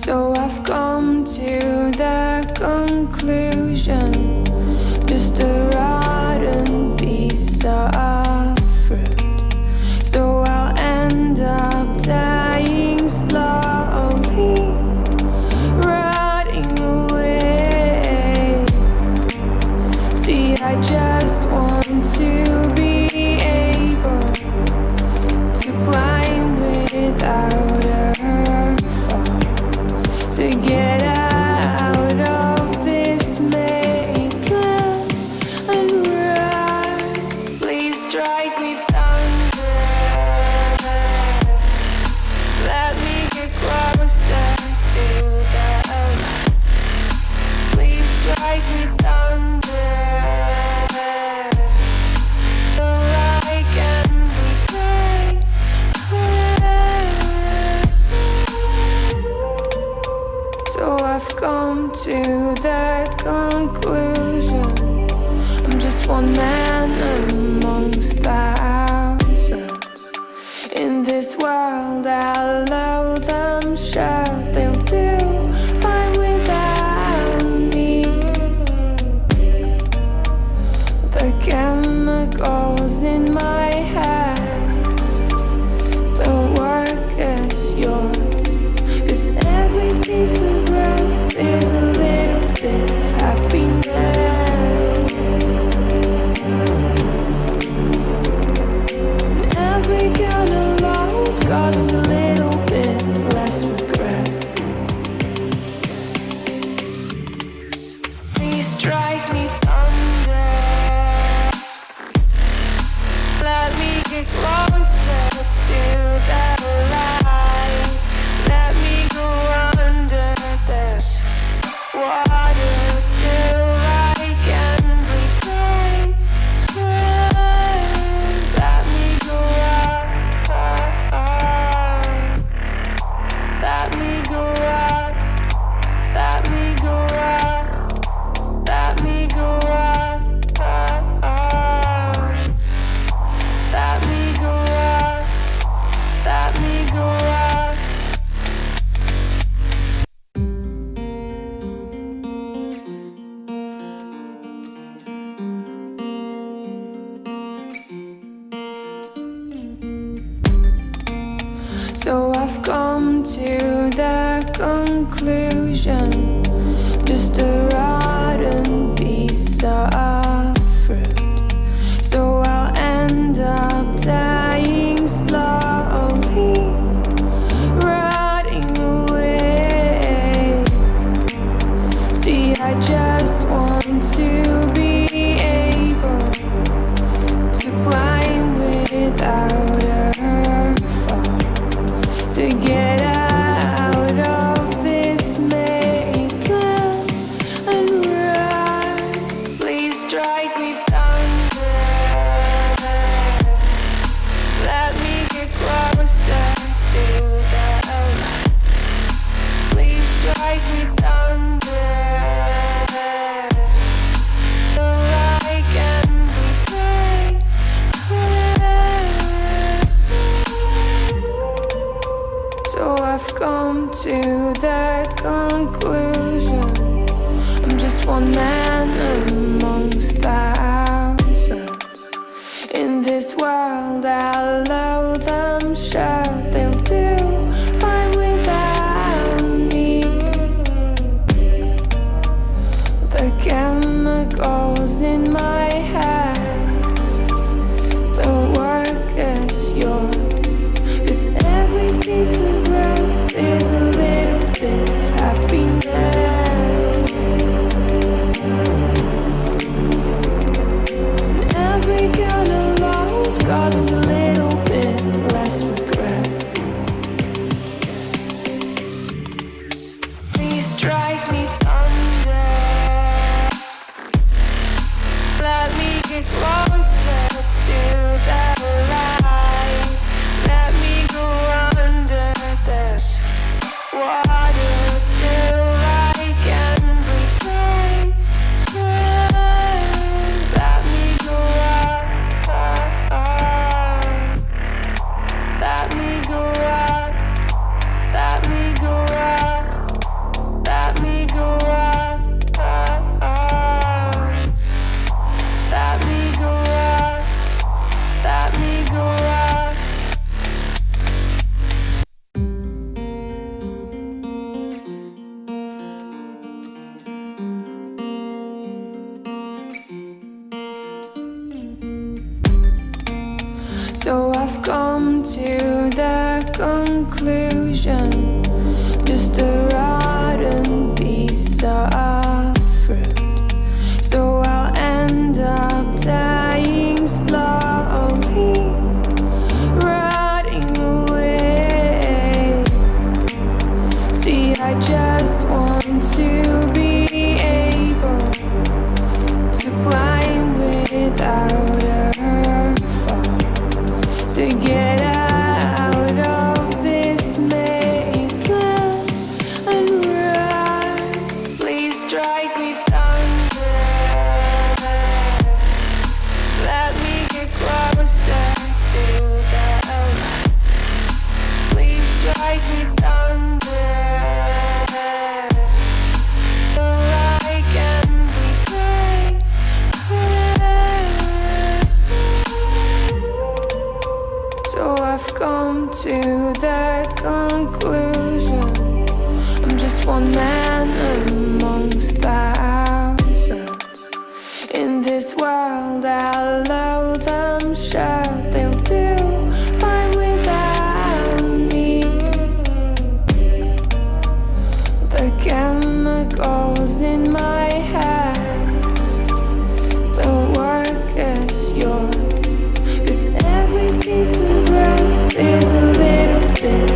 So I've come to the conclusion, just a rotten piece of fruit. So I'll end up dying slowly, rotting away. See, I just want to be able to climb without a fall, to get out of this mazeland and run. Please strike me thunder, let me get closer to the light. Please strike me thunder, so I can be free. So I've come to the conclusion, I'm just one man amongst thousands. In this world I love them, sure they'll do fine without me. The chemicals in my head don't work as yours, 'cause every piece of road is a little bit of happiness, and every kind of love causes a little bit less regret. Please strike me thunder, let me get closer to the light. Let me go under the water till I can breathe free. Let me go up, let me go up, let me go up, let me go up, let me go up, let me go up. So I've come to the conclusion, just a rotten piece of fruit. So I'll end up dying slowly, rotting away. See, I just want to be able to climb without a fall, to get out of this mazeland and run. Please strike me thunder, let me get closer to the light. Please strike me thunder, so I can be free. So I've come to the conclusion, I'm just one man amongst thousands. In this world I love them, sure they'll do fine without me. The chemicals in my head don't work as yours, 'cause every piece of road is a little bit of happiness, and every kind of love causes a little bit So I've come to the conclusion, just a rotten piece of fruit. So I'll end up dying slowly, rotting away. See, I just want to be able to climb without a fall, to get out of this mazeland and run. Please strike me thunder, let me get closer to the light. Please strike me thunder, so I can be free. So I've come to the conclusion, I'm just one man amongst thousands. In this world I'll allow them, sure they'll do fine without me. The chemicals in my head don't work as yours, 'cause every piece of road is a little bit